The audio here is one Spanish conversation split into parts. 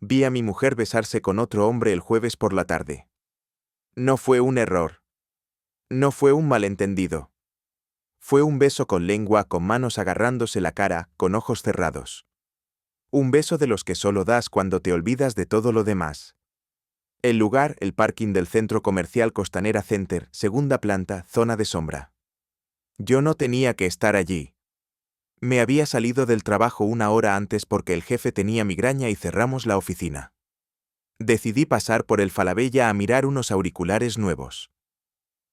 Vi a mi mujer besarse con otro hombre el jueves por la tarde. No fue un error. No fue un malentendido. Fue un beso con lengua, con manos agarrándose la cara, con ojos cerrados. Un beso de los que solo das cuando te olvidas de todo lo demás. El lugar, el parking del centro comercial Costanera Center, segunda planta, zona de sombra. Yo no tenía que estar allí. Me había salido del trabajo una hora antes porque el jefe tenía migraña y cerramos la oficina. Decidí pasar por el Falabella a mirar unos auriculares nuevos.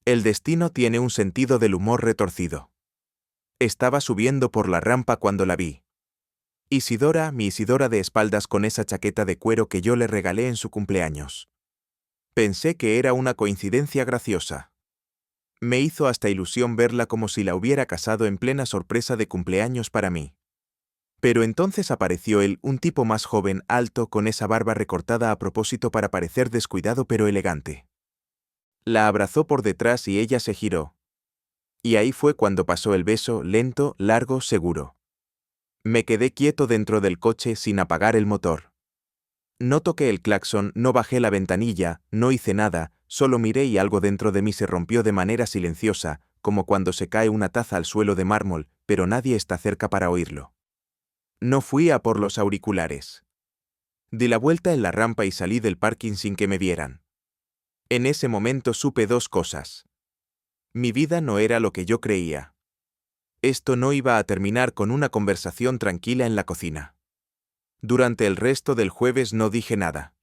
El destino tiene un sentido del humor retorcido. Estaba subiendo por la rampa cuando la vi. Isidora, mi Isidora de espaldas con esa chaqueta de cuero que yo le regalé en su cumpleaños. Pensé que era una coincidencia graciosa. Me hizo hasta ilusión verla como si la hubiera casado en plena sorpresa de cumpleaños para mí. Pero entonces apareció él, un tipo más joven, alto, con esa barba recortada a propósito para parecer descuidado pero elegante. La abrazó por detrás y ella se giró. Y ahí fue cuando pasó el beso, lento, largo, seguro. Me quedé quieto dentro del coche sin apagar el motor. No toqué el claxon, no bajé la ventanilla, no hice nada, solo miré y algo dentro de mí se rompió de manera silenciosa, como cuando se cae una taza al suelo de mármol, pero nadie está cerca para oírlo. No fui a por los auriculares. Di la vuelta en la rampa y salí del parking sin que me vieran. En ese momento supe dos cosas. Mi vida no era lo que yo creía. Esto no iba a terminar con una conversación tranquila en la cocina. Durante el resto del jueves no dije nada.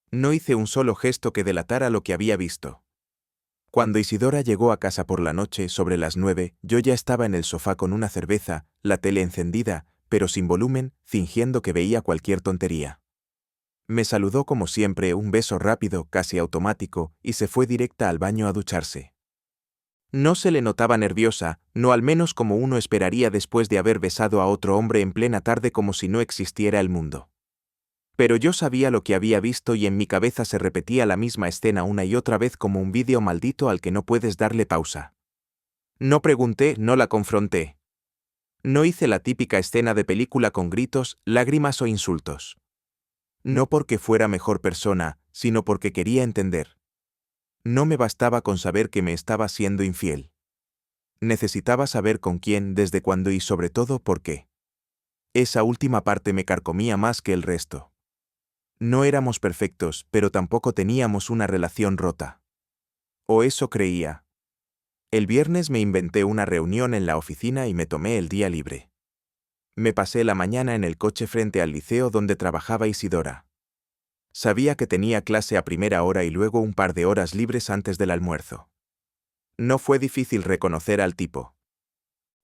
No hice un solo gesto que delatara lo que había visto. Cuando Isidora llegó a casa por la noche, sobre las 9, yo ya estaba en el sofá con una cerveza, la tele encendida, pero sin volumen, fingiendo que veía cualquier tontería. Me saludó como siempre, un beso rápido, casi automático, y se fue directa al baño a ducharse. No se le notaba nerviosa, no al menos como uno esperaría después de haber besado a otro hombre en plena tarde como si no existiera el mundo. Pero yo sabía lo que había visto y en mi cabeza se repetía la misma escena una y otra vez como un vídeo maldito al que no puedes darle pausa. No pregunté, no la confronté. No hice la típica escena de película con gritos, lágrimas o insultos. No porque fuera mejor persona, sino porque quería entender. No me bastaba con saber que me estaba siendo infiel. Necesitaba saber con quién, desde cuándo y sobre todo por qué. Esa última parte me carcomía más que el resto. No éramos perfectos, pero tampoco teníamos una relación rota. O eso creía. El viernes me inventé una reunión en la oficina y me tomé el día libre. Me pasé la mañana en el coche frente al liceo donde trabajaba Isidora. Sabía que tenía clase a primera hora y luego un par de horas libres antes del almuerzo. No fue difícil reconocer al tipo.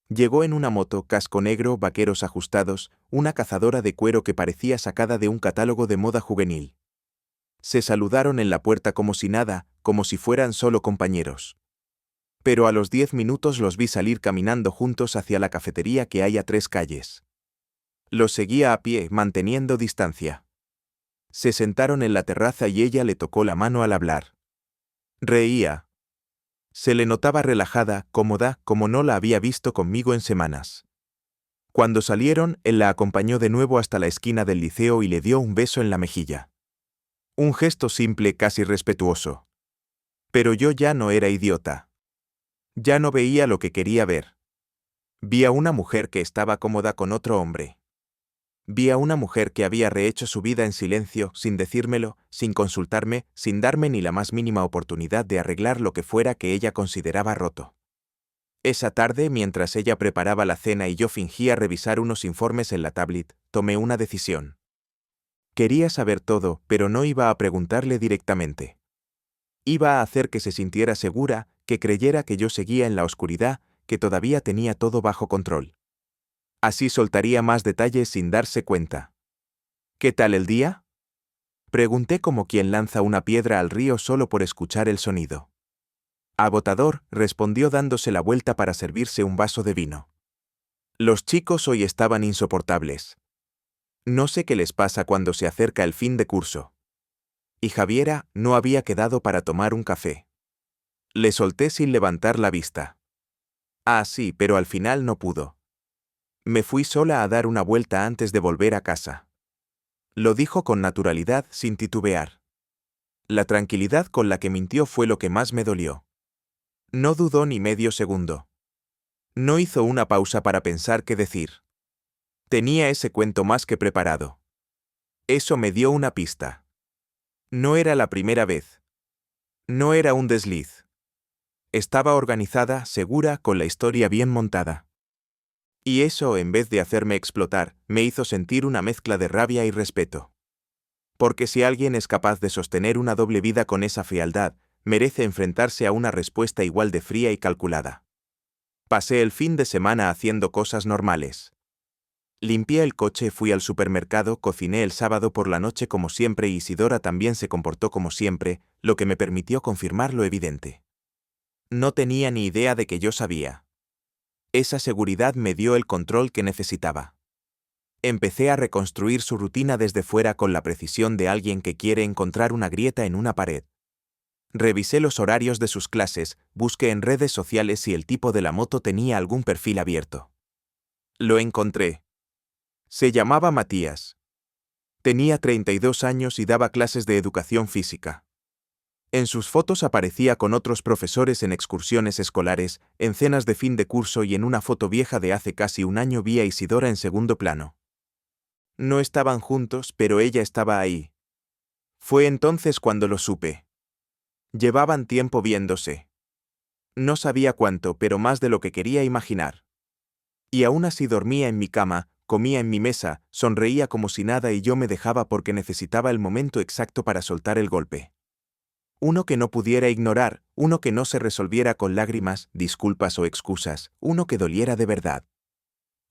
Llegó en una moto, casco negro, vaqueros ajustados, una cazadora de cuero que parecía sacada de un catálogo de moda juvenil. Se saludaron en la puerta como si nada, como si fueran solo compañeros. Pero a los 10 minutos los vi salir caminando juntos hacia la cafetería que hay a 3 calles. Los seguía a pie, manteniendo distancia. Se sentaron en la terraza y ella le tocó la mano al hablar. Reía. Se le notaba relajada, cómoda, como no la había visto conmigo en semanas. Cuando salieron, él la acompañó de nuevo hasta la esquina del liceo y le dio un beso en la mejilla. Un gesto simple, casi respetuoso. Pero yo ya no era idiota. Ya no veía lo que quería ver. Vi a una mujer que estaba cómoda con otro hombre. Vi a una mujer que había rehecho su vida en silencio, sin decírmelo, sin consultarme, sin darme ni la más mínima oportunidad de arreglar lo que fuera que ella consideraba roto. Esa tarde, mientras ella preparaba la cena y yo fingía revisar unos informes en la tablet, tomé una decisión. Quería saber todo, pero no iba a preguntarle directamente. Iba a hacer que se sintiera segura, que creyera que yo seguía en la oscuridad, que todavía tenía todo bajo control. Así soltaría más detalles sin darse cuenta. ¿Qué tal el día? Pregunté como quien lanza una piedra al río solo por escuchar el sonido. Agotador, respondió dándose la vuelta para servirse un vaso de vino. Los chicos hoy estaban insoportables. No sé qué les pasa cuando se acerca el fin de curso. Y Javiera no había quedado para tomar un café. Le solté sin levantar la vista. Ah, sí, pero al final no pudo. Me fui sola a dar una vuelta antes de volver a casa. Lo dijo con naturalidad, sin titubear. La tranquilidad con la que mintió fue lo que más me dolió. No dudó ni medio segundo. No hizo una pausa para pensar qué decir. Tenía ese cuento más que preparado. Eso me dio una pista. No era la primera vez. No era un desliz. Estaba organizada, segura, con la historia bien montada. Y eso, en vez de hacerme explotar, me hizo sentir una mezcla de rabia y respeto. Porque si alguien es capaz de sostener una doble vida con esa frialdad, merece enfrentarse a una respuesta igual de fría y calculada. Pasé el fin de semana haciendo cosas normales. Limpié el coche, fui al supermercado, cociné el sábado por la noche como siempre y Isidora también se comportó como siempre, lo que me permitió confirmar lo evidente. No tenía ni idea de que yo sabía. Esa seguridad me dio el control que necesitaba. Empecé a reconstruir su rutina desde fuera con la precisión de alguien que quiere encontrar una grieta en una pared. Revisé los horarios de sus clases, busqué en redes sociales si el tipo de la moto tenía algún perfil abierto. Lo encontré. Se llamaba Matías. Tenía 32 años y daba clases de educación física. En sus fotos aparecía con otros profesores en excursiones escolares, en cenas de fin de curso y en una foto vieja de hace casi un año vi a Isidora en segundo plano. No estaban juntos, pero ella estaba ahí. Fue entonces cuando lo supe. Llevaban tiempo viéndose. No sabía cuánto, pero más de lo que quería imaginar. Y aún así dormía en mi cama, comía en mi mesa, sonreía como si nada y yo me dejaba porque necesitaba el momento exacto para soltar el golpe. Uno que no pudiera ignorar, uno que no se resolviera con lágrimas, disculpas o excusas, uno que doliera de verdad.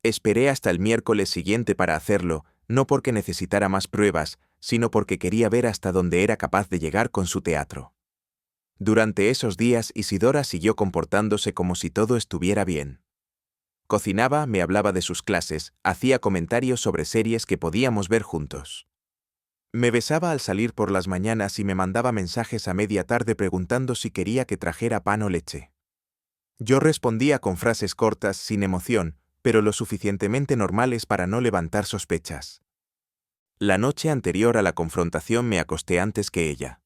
Esperé hasta el miércoles siguiente para hacerlo, no porque necesitara más pruebas, sino porque quería ver hasta dónde era capaz de llegar con su teatro. Durante esos días Isidora siguió comportándose como si todo estuviera bien. Cocinaba, me hablaba de sus clases, hacía comentarios sobre series que podíamos ver juntos. Me besaba al salir por las mañanas y me mandaba mensajes a media tarde preguntando si quería que trajera pan o leche. Yo respondía con frases cortas, sin emoción, pero lo suficientemente normales para no levantar sospechas. La noche anterior a la confrontación me acosté antes que ella.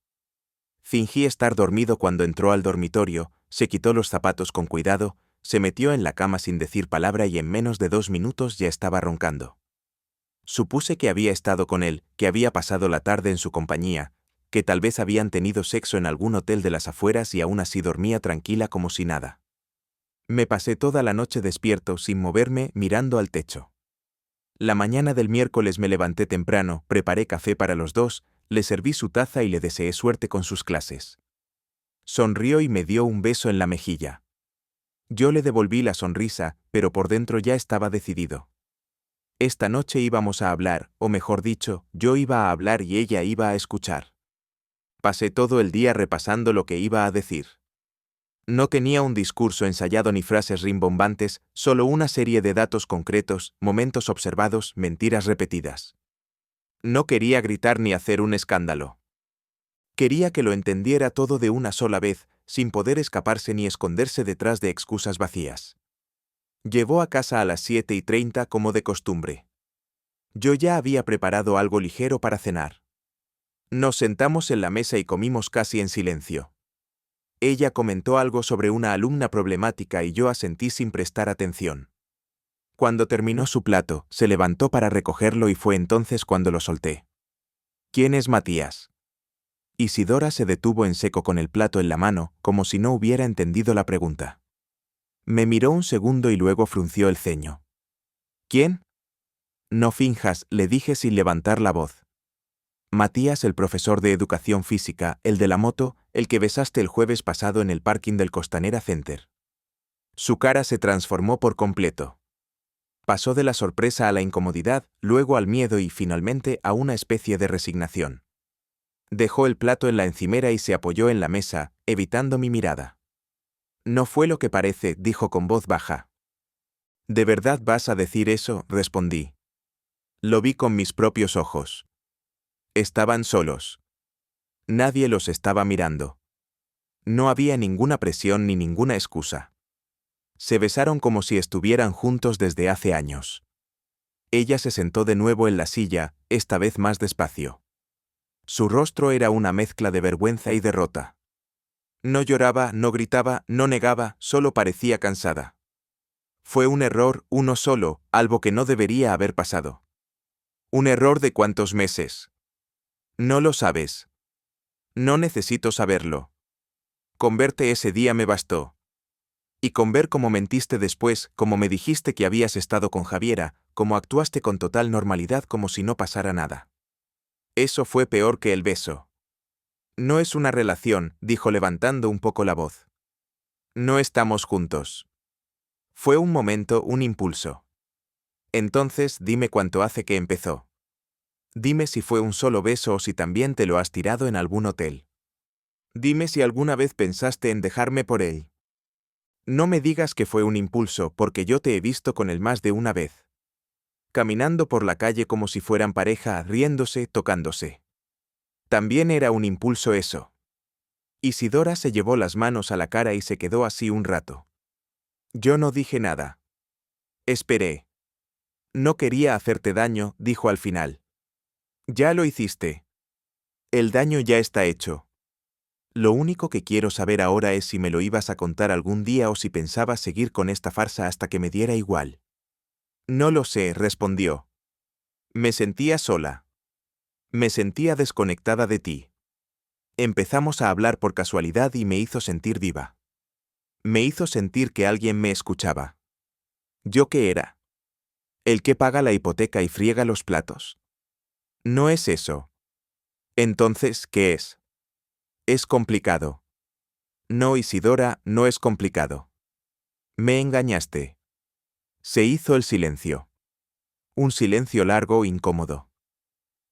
Fingí estar dormido cuando entró al dormitorio, se quitó los zapatos con cuidado, se metió en la cama sin decir palabra y en menos de 2 minutos ya estaba roncando. Supuse que había estado con él, que había pasado la tarde en su compañía, que tal vez habían tenido sexo en algún hotel de las afueras y aún así dormía tranquila como si nada. Me pasé toda la noche despierto, sin moverme, mirando al techo. La mañana del miércoles me levanté temprano, preparé café para los dos, le serví su taza y le deseé suerte con sus clases. Sonrió y me dio un beso en la mejilla. Yo le devolví la sonrisa, pero por dentro ya estaba decidido. Esta noche íbamos a hablar, o mejor dicho, yo iba a hablar y ella iba a escuchar. Pasé todo el día repasando lo que iba a decir. No tenía un discurso ensayado ni frases rimbombantes, solo una serie de datos concretos, momentos observados, mentiras repetidas. No quería gritar ni hacer un escándalo. Quería que lo entendiera todo de una sola vez, sin poder escaparse ni esconderse detrás de excusas vacías. Llevó a casa a las 7:30 como de costumbre. Yo ya había preparado algo ligero para cenar. Nos sentamos en la mesa y comimos casi en silencio. Ella comentó algo sobre una alumna problemática y yo asentí sin prestar atención. Cuando terminó su plato, se levantó para recogerlo y fue entonces cuando lo solté. ¿Quién es Matías? Isidora se detuvo en seco con el plato en la mano, como si no hubiera entendido la pregunta. Me miró un segundo y luego frunció el ceño. ¿Quién? No finjas, le dije sin levantar la voz. Matías, el profesor de educación física, el de la moto, el que besaste el jueves pasado en el parking del Costanera Center. Su cara se transformó por completo. Pasó de la sorpresa a la incomodidad, luego al miedo y finalmente a una especie de resignación. Dejó el plato en la encimera y se apoyó en la mesa, evitando mi mirada. No fue lo que parece, dijo con voz baja. ¿De verdad vas a decir eso?, respondí. Lo vi con mis propios ojos. Estaban solos. Nadie los estaba mirando. No había ninguna presión ni ninguna excusa. Se besaron como si estuvieran juntos desde hace años. Ella se sentó de nuevo en la silla, esta vez más despacio. Su rostro era una mezcla de vergüenza y derrota. No lloraba, no gritaba, no negaba, solo parecía cansada. Fue un error, uno solo, algo que no debería haber pasado. ¿Un error de cuántos meses? No lo sabes. No necesito saberlo. Con verte ese día me bastó. Y con ver cómo mentiste después, cómo me dijiste que habías estado con Javiera, cómo actuaste con total normalidad como si no pasara nada. Eso fue peor que el beso. No es una relación, dijo levantando un poco la voz. No estamos juntos. Fue un momento, un impulso. Entonces, dime cuánto hace que empezó. Dime si fue un solo beso o si también te lo has tirado en algún hotel. Dime si alguna vez pensaste en dejarme por él. No me digas que fue un impulso, porque yo te he visto con él más de una vez. Caminando por la calle como si fueran pareja, riéndose, tocándose. También era un impulso eso. Isidora se llevó las manos a la cara y se quedó así un rato. Yo no dije nada. Esperé. No quería hacerte daño, dijo al final. Ya lo hiciste. El daño ya está hecho. Lo único que quiero saber ahora es si me lo ibas a contar algún día o si pensabas seguir con esta farsa hasta que me diera igual. No lo sé, respondió. Me sentía sola. Me sentía desconectada de ti. Empezamos a hablar por casualidad y me hizo sentir viva. Me hizo sentir que alguien me escuchaba. ¿Yo qué era? ¿El que paga la hipoteca y friega los platos? No es eso. Entonces, ¿qué es? Es complicado. No, Isidora, no es complicado. Me engañaste. Se hizo el silencio. Un silencio largo, incómodo.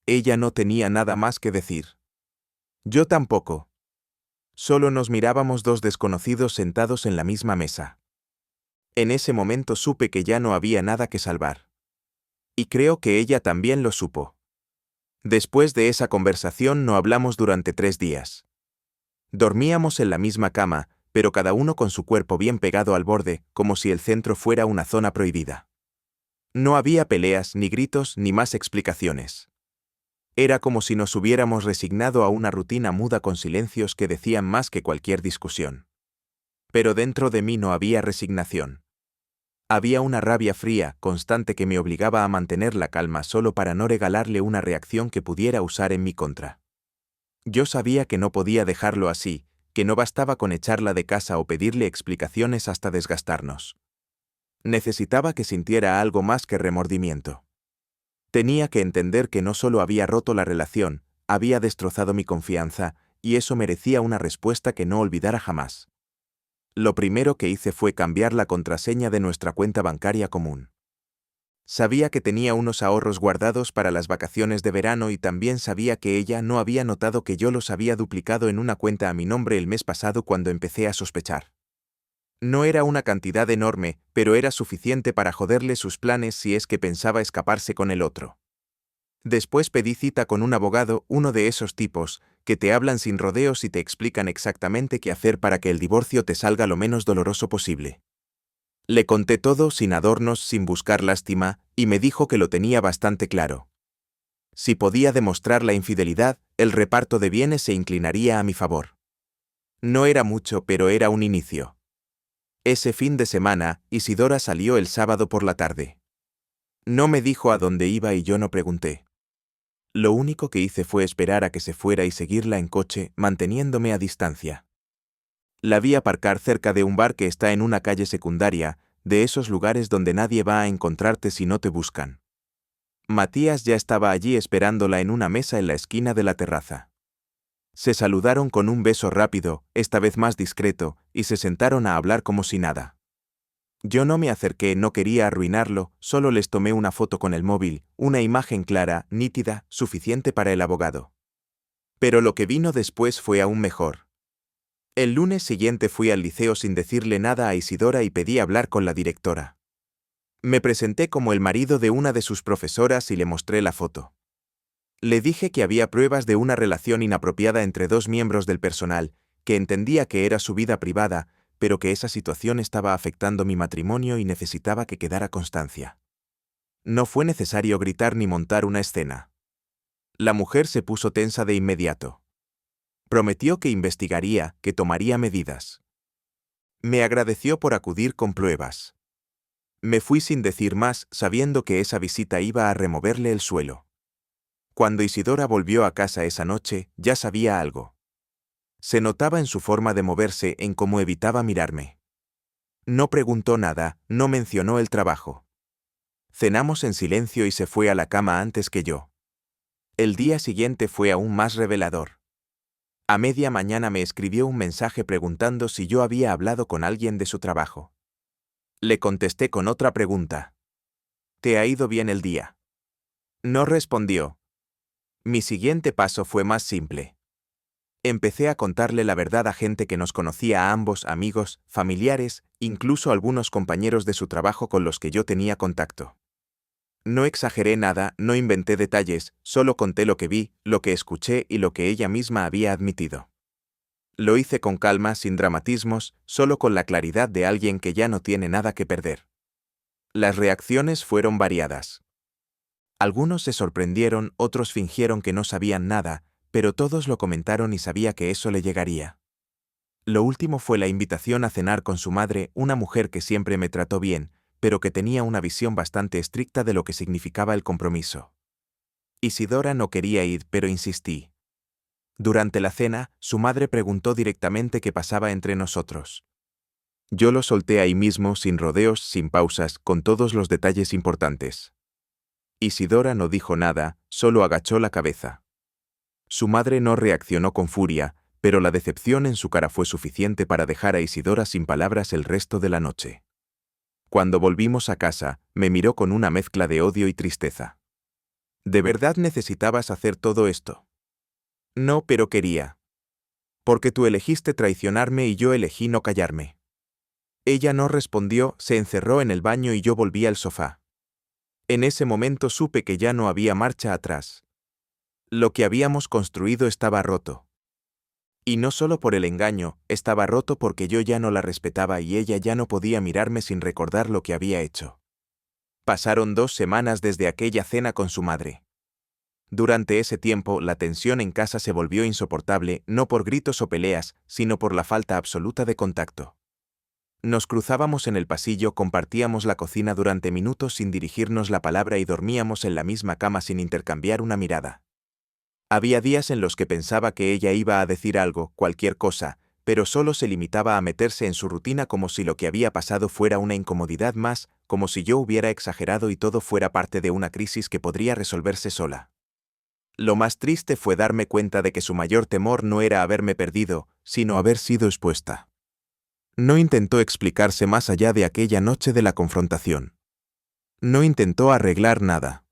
Ella no tenía nada más que decir. Yo tampoco. Solo nos mirábamos dos desconocidos sentados en la misma mesa. En ese momento supe que ya no había nada que salvar. Y creo que ella también lo supo. Después de esa conversación no hablamos durante 3 días. Dormíamos en la misma cama, pero cada uno con su cuerpo bien pegado al borde, como si el centro fuera una zona prohibida. No había peleas, ni gritos, ni más explicaciones. Era como si nos hubiéramos resignado a una rutina muda con silencios que decían más que cualquier discusión. Pero dentro de mí no había resignación. Había una rabia fría, constante que me obligaba a mantener la calma solo para no regalarle una reacción que pudiera usar en mi contra. Yo sabía que no podía dejarlo así, que no bastaba con echarla de casa o pedirle explicaciones hasta desgastarnos. Necesitaba que sintiera algo más que remordimiento. Tenía que entender que no solo había roto la relación, había destrozado mi confianza, y eso merecía una respuesta que no olvidara jamás. Lo primero que hice fue cambiar la contraseña de nuestra cuenta bancaria común. Sabía que tenía unos ahorros guardados para las vacaciones de verano y también sabía que ella no había notado que yo los había duplicado en una cuenta a mi nombre el mes pasado cuando empecé a sospechar. No era una cantidad enorme, pero era suficiente para joderle sus planes si es que pensaba escaparse con el otro. Después pedí cita con un abogado, uno de esos tipos, que te hablan sin rodeos y te explican exactamente qué hacer para que el divorcio te salga lo menos doloroso posible. Le conté todo sin adornos, sin buscar lástima, y me dijo que lo tenía bastante claro. Si podía demostrar la infidelidad, el reparto de bienes se inclinaría a mi favor. No era mucho, pero era un inicio. Ese fin de semana, Isidora salió el sábado por la tarde. No me dijo a dónde iba y yo no pregunté. Lo único que hice fue esperar a que se fuera y seguirla en coche, manteniéndome a distancia. La vi aparcar cerca de un bar que está en una calle secundaria, de esos lugares donde nadie va a encontrarte si no te buscan. Matías ya estaba allí esperándola en una mesa en la esquina de la terraza. Se saludaron con un beso rápido, esta vez más discreto, y se sentaron a hablar como si nada. Yo no me acerqué, no quería arruinarlo, solo les tomé una foto con el móvil, una imagen clara, nítida, suficiente para el abogado. Pero lo que vino después fue aún mejor. El lunes siguiente fui al liceo sin decirle nada a Isidora y pedí hablar con la directora. Me presenté como el marido de una de sus profesoras y le mostré la foto. Le dije que había pruebas de una relación inapropiada entre dos miembros del personal, que entendía que era su vida privada, pero que esa situación estaba afectando mi matrimonio y necesitaba que quedara constancia. No fue necesario gritar ni montar una escena. La mujer se puso tensa de inmediato. Prometió que investigaría, que tomaría medidas. Me agradeció por acudir con pruebas. Me fui sin decir más, sabiendo que esa visita iba a removerle el suelo. Cuando Isidora volvió a casa esa noche, ya sabía algo. Se notaba en su forma de moverse, en cómo evitaba mirarme. No preguntó nada, no mencionó el trabajo. Cenamos en silencio y se fue a la cama antes que yo. El día siguiente fue aún más revelador. A media mañana me escribió un mensaje preguntando si yo había hablado con alguien de su trabajo. Le contesté con otra pregunta. ¿Te ha ido bien el día? No respondió. Mi siguiente paso fue más simple. Empecé a contarle la verdad a gente que nos conocía a ambos, amigos, familiares, incluso algunos compañeros de su trabajo con los que yo tenía contacto. No exageré nada, no inventé detalles, solo conté lo que vi, lo que escuché y lo que ella misma había admitido. Lo hice con calma, sin dramatismos, solo con la claridad de alguien que ya no tiene nada que perder. Las reacciones fueron variadas. Algunos se sorprendieron, otros fingieron que no sabían nada, pero todos lo comentaron y sabía que eso le llegaría. Lo último fue la invitación a cenar con su madre, una mujer que siempre me trató bien, pero que tenía una visión bastante estricta de lo que significaba el compromiso. Isidora no quería ir, pero insistí. Durante la cena, su madre preguntó directamente qué pasaba entre nosotros. Yo lo solté ahí mismo, sin rodeos, sin pausas, con todos los detalles importantes. Isidora no dijo nada, solo agachó la cabeza. Su madre no reaccionó con furia, pero la decepción en su cara fue suficiente para dejar a Isidora sin palabras el resto de la noche. Cuando volvimos a casa, me miró con una mezcla de odio y tristeza. ¿De verdad necesitabas hacer todo esto? No, pero quería. Porque tú elegiste traicionarme y yo elegí no callarme. Ella no respondió, se encerró en el baño y yo volví al sofá. En ese momento supe que ya no había marcha atrás. Lo que habíamos construido estaba roto. Y no solo por el engaño, estaba roto porque yo ya no la respetaba y ella ya no podía mirarme sin recordar lo que había hecho. Pasaron 2 semanas desde aquella cena con su madre. Durante ese tiempo, la tensión en casa se volvió insoportable, no por gritos o peleas, sino por la falta absoluta de contacto. Nos cruzábamos en el pasillo, compartíamos la cocina durante minutos sin dirigirnos la palabra y dormíamos en la misma cama sin intercambiar una mirada. Había días en los que pensaba que ella iba a decir algo, cualquier cosa, pero solo se limitaba a meterse en su rutina como si lo que había pasado fuera una incomodidad más, como si yo hubiera exagerado y todo fuera parte de una crisis que podría resolverse sola. Lo más triste fue darme cuenta de que su mayor temor no era haberme perdido, sino haber sido expuesta. No intentó explicarse más allá de aquella noche de la confrontación. No intentó arreglar nada.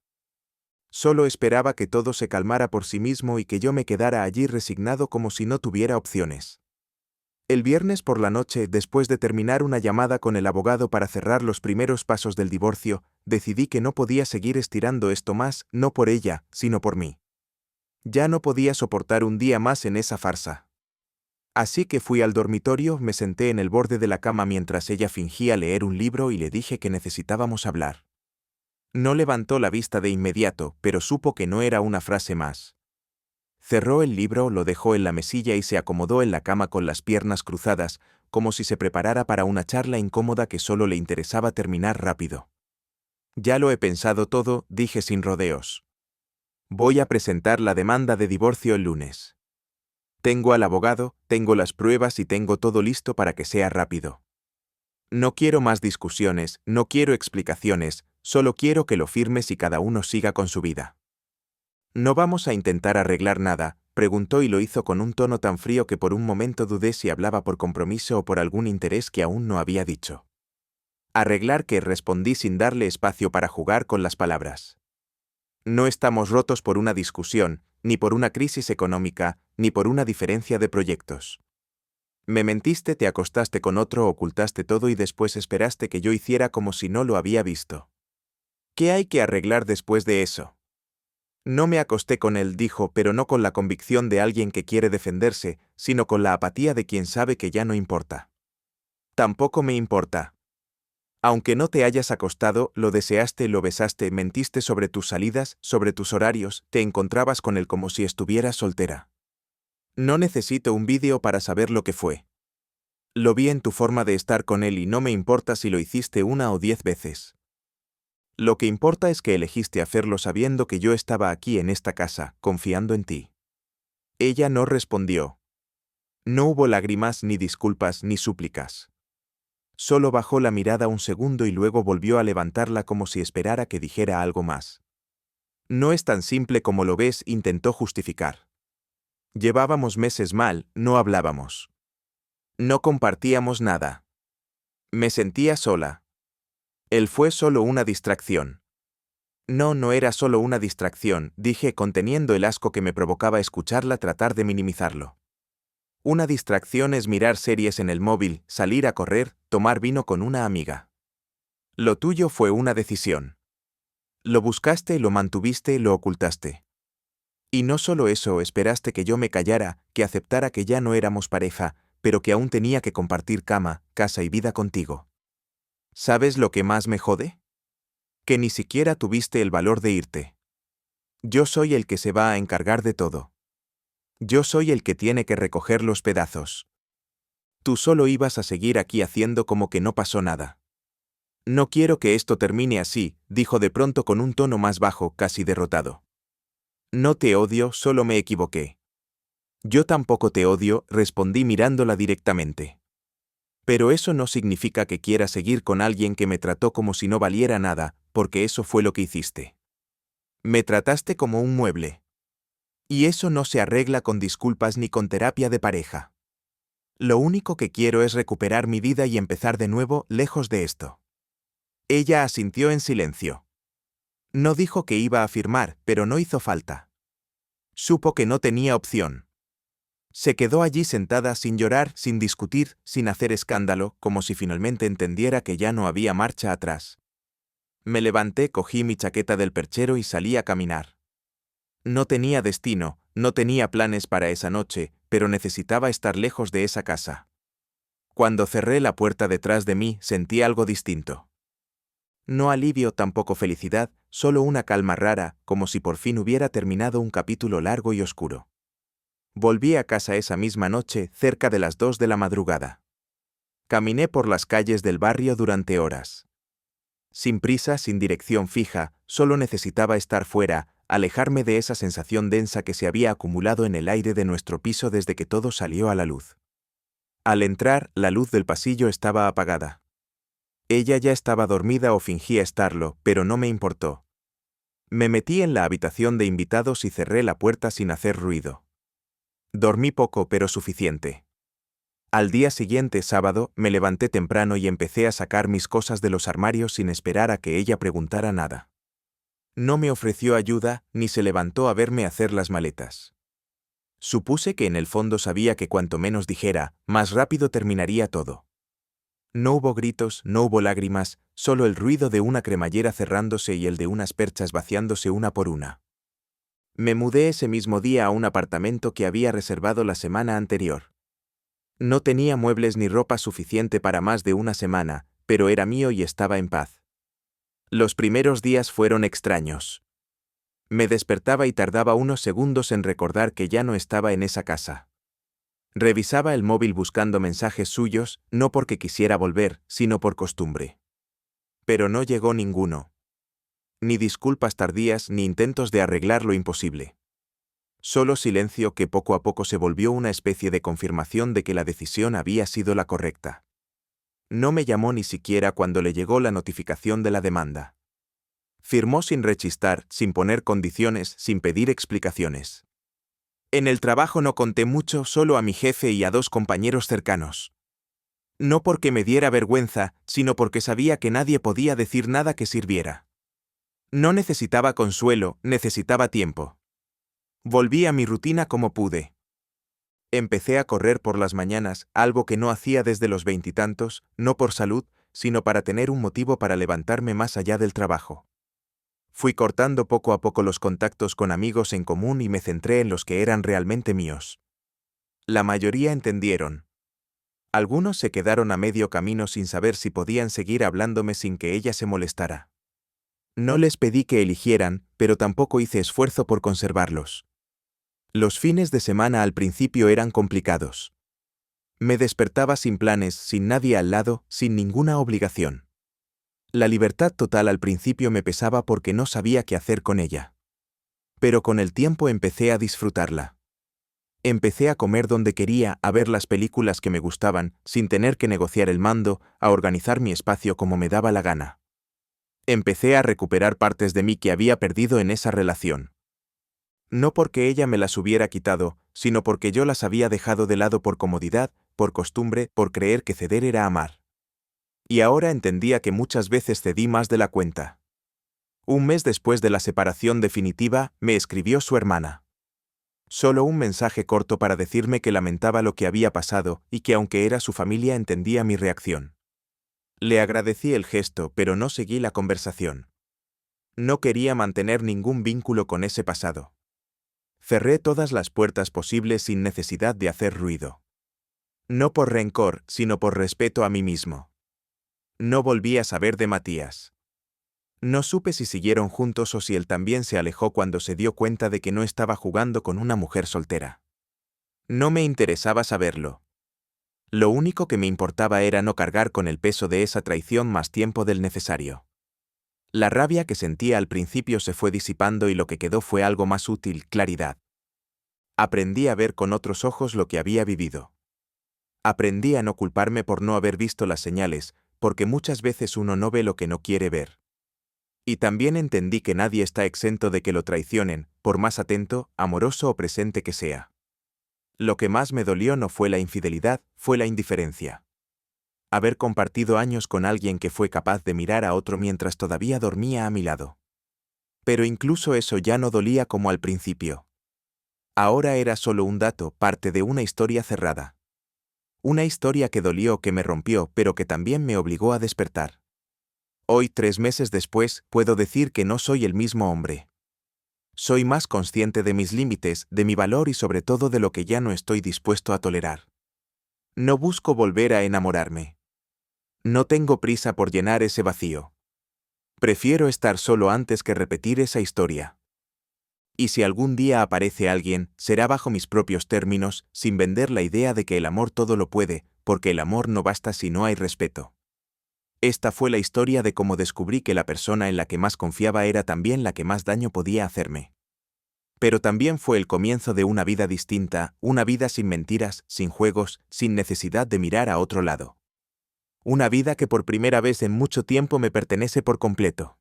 Solo esperaba que todo se calmara por sí mismo y que yo me quedara allí resignado como si no tuviera opciones. El viernes por la noche, después de terminar una llamada con el abogado para cerrar los primeros pasos del divorcio, decidí que no podía seguir estirando esto más, no por ella, sino por mí. Ya no podía soportar un día más en esa farsa. Así que fui al dormitorio, me senté en el borde de la cama mientras ella fingía leer un libro y le dije que necesitábamos hablar. No levantó la vista de inmediato, pero supo que no era una frase más. Cerró el libro, lo dejó en la mesilla y se acomodó en la cama con las piernas cruzadas, como si se preparara para una charla incómoda que solo le interesaba terminar rápido. Ya lo he pensado todo, dije sin rodeos. Voy a presentar la demanda de divorcio el lunes. Tengo al abogado, tengo las pruebas y tengo todo listo para que sea rápido. No quiero más discusiones, no quiero explicaciones, solo quiero que lo firmes y cada uno siga con su vida. ¿No vamos a intentar arreglar nada?, preguntó y lo hizo con un tono tan frío que por un momento dudé si hablaba por compromiso o por algún interés que aún no había dicho. ¿Arreglar qué?, respondí sin darle espacio para jugar con las palabras. No estamos rotos por una discusión, ni por una crisis económica, ni por una diferencia de proyectos. Me mentiste, te acostaste con otro, ocultaste todo y después esperaste que yo hiciera como si no lo había visto. ¿Qué hay que arreglar después de eso? No me acosté con él, dijo, pero no con la convicción de alguien que quiere defenderse, sino con la apatía de quien sabe que ya no importa. Tampoco me importa. Aunque no te hayas acostado, lo deseaste, lo besaste, mentiste sobre tus salidas, sobre tus horarios, te encontrabas con él como si estuvieras soltera. No necesito un vídeo para saber lo que fue. Lo vi en tu forma de estar con él y no me importa si lo hiciste 1 o 10 veces. Lo que importa es que elegiste hacerlo sabiendo que yo estaba aquí en esta casa, confiando en ti. Ella no respondió. No hubo lágrimas, ni disculpas, ni súplicas. Solo bajó la mirada un segundo y luego volvió a levantarla como si esperara que dijera algo más. No es tan simple como lo ves, intentó justificar. Llevábamos meses mal, no hablábamos. No compartíamos nada. Me sentía sola. Él fue solo una distracción. No, no era solo una distracción, dije conteniendo el asco que me provocaba escucharla tratar de minimizarlo. Una distracción es mirar series en el móvil, salir a correr, tomar vino con una amiga. Lo tuyo fue una decisión. Lo buscaste, lo mantuviste, lo ocultaste. Y no solo eso, esperaste que yo me callara, que aceptara que ya no éramos pareja, pero que aún tenía que compartir cama, casa y vida contigo. ¿Sabes lo que más me jode? Que ni siquiera tuviste el valor de irte. Yo soy el que se va a encargar de todo. Yo soy el que tiene que recoger los pedazos. Tú solo ibas a seguir aquí haciendo como que no pasó nada. No quiero que esto termine así, dijo de pronto con un tono más bajo, casi derrotado. No te odio, solo me equivoqué. Yo tampoco te odio, respondí mirándola directamente. Pero eso no significa que quiera seguir con alguien que me trató como si no valiera nada, porque eso fue lo que hiciste. Me trataste como un mueble. Y eso no se arregla con disculpas ni con terapia de pareja. Lo único que quiero es recuperar mi vida y empezar de nuevo, lejos de esto. Ella asintió en silencio. No dijo que iba a firmar, pero no hizo falta. Supo que no tenía opción. Se quedó allí sentada sin llorar, sin discutir, sin hacer escándalo, como si finalmente entendiera que ya no había marcha atrás. Me levanté, cogí mi chaqueta del perchero y salí a caminar. No tenía destino, no tenía planes para esa noche, pero necesitaba estar lejos de esa casa. Cuando cerré la puerta detrás de mí, sentí algo distinto. No alivio, tampoco felicidad, solo una calma rara, como si por fin hubiera terminado un capítulo largo y oscuro. Volví a casa esa misma noche, cerca de las 2 de la madrugada. Caminé por las calles del barrio durante horas. Sin prisa, sin dirección fija, solo necesitaba estar fuera, alejarme de esa sensación densa que se había acumulado en el aire de nuestro piso desde que todo salió a la luz. Al entrar, la luz del pasillo estaba apagada. Ella ya estaba dormida o fingía estarlo, pero no me importó. Me metí en la habitación de invitados y cerré la puerta sin hacer ruido. Dormí poco pero suficiente. Al día siguiente, sábado, me levanté temprano y empecé a sacar mis cosas de los armarios sin esperar a que ella preguntara nada. No me ofreció ayuda, ni se levantó a verme hacer las maletas. Supuse que en el fondo sabía que cuanto menos dijera, más rápido terminaría todo. No hubo gritos, no hubo lágrimas, solo el ruido de una cremallera cerrándose y el de unas perchas vaciándose una por una. Me mudé ese mismo día a un apartamento que había reservado la semana anterior. No tenía muebles ni ropa suficiente para más de una semana, pero era mío y estaba en paz. Los primeros días fueron extraños. Me despertaba y tardaba unos segundos en recordar que ya no estaba en esa casa. Revisaba el móvil buscando mensajes suyos, no porque quisiera volver, sino por costumbre. Pero no llegó ninguno. Ni disculpas tardías ni intentos de arreglar lo imposible. Solo silencio que poco a poco se volvió una especie de confirmación de que la decisión había sido la correcta. No me llamó ni siquiera cuando le llegó la notificación de la demanda. Firmó sin rechistar, sin poner condiciones, sin pedir explicaciones. En el trabajo no conté mucho, solo a mi jefe y a 2 compañeros cercanos. No porque me diera vergüenza, sino porque sabía que nadie podía decir nada que sirviera. No necesitaba consuelo, necesitaba tiempo. Volví a mi rutina como pude. Empecé a correr por las mañanas, algo que no hacía desde los 20 y tantos, no por salud, sino para tener un motivo para levantarme más allá del trabajo. Fui cortando poco a poco los contactos con amigos en común y me centré en los que eran realmente míos. La mayoría entendieron. Algunos se quedaron a medio camino sin saber si podían seguir hablándome sin que ella se molestara. No les pedí que eligieran, pero tampoco hice esfuerzo por conservarlos. Los fines de semana al principio eran complicados. Me despertaba sin planes, sin nadie al lado, sin ninguna obligación. La libertad total al principio me pesaba porque no sabía qué hacer con ella. Pero con el tiempo empecé a disfrutarla. Empecé a comer donde quería, a ver las películas que me gustaban, sin tener que negociar el mando, a organizar mi espacio como me daba la gana. Empecé a recuperar partes de mí que había perdido en esa relación. No porque ella me las hubiera quitado, sino porque yo las había dejado de lado por comodidad, por costumbre, por creer que ceder era amar. Y ahora entendía que muchas veces cedí más de la cuenta. Un mes después de la separación definitiva, me escribió su hermana. Solo un mensaje corto para decirme que lamentaba lo que había pasado y que aunque era su familia entendía mi reacción. Le agradecí el gesto, pero no seguí la conversación. No quería mantener ningún vínculo con ese pasado. Cerré todas las puertas posibles sin necesidad de hacer ruido. No por rencor, sino por respeto a mí mismo. No volví a saber de Matías. No supe si siguieron juntos o si él también se alejó cuando se dio cuenta de que no estaba jugando con una mujer soltera. No me interesaba saberlo. Lo único que me importaba era no cargar con el peso de esa traición más tiempo del necesario. La rabia que sentía al principio se fue disipando y lo que quedó fue algo más útil, claridad. Aprendí a ver con otros ojos lo que había vivido. Aprendí a no culparme por no haber visto las señales, porque muchas veces uno no ve lo que no quiere ver. Y también entendí que nadie está exento de que lo traicionen, por más atento, amoroso o presente que sea. Lo que más me dolió no fue la infidelidad, fue la indiferencia. Haber compartido años con alguien que fue capaz de mirar a otro mientras todavía dormía a mi lado. Pero incluso eso ya no dolía como al principio. Ahora era solo un dato, parte de una historia cerrada. Una historia que dolió, que me rompió, pero que también me obligó a despertar. Hoy, 3 meses después, puedo decir que no soy el mismo hombre. Soy más consciente de mis límites, de mi valor y sobre todo de lo que ya no estoy dispuesto a tolerar. No busco volver a enamorarme. No tengo prisa por llenar ese vacío. Prefiero estar solo antes que repetir esa historia. Y si algún día aparece alguien, será bajo mis propios términos, sin vender la idea de que el amor todo lo puede, porque el amor no basta si no hay respeto. Esta fue la historia de cómo descubrí que la persona en la que más confiaba era también la que más daño podía hacerme. Pero también fue el comienzo de una vida distinta, una vida sin mentiras, sin juegos, sin necesidad de mirar a otro lado. Una vida que por primera vez en mucho tiempo me pertenece por completo.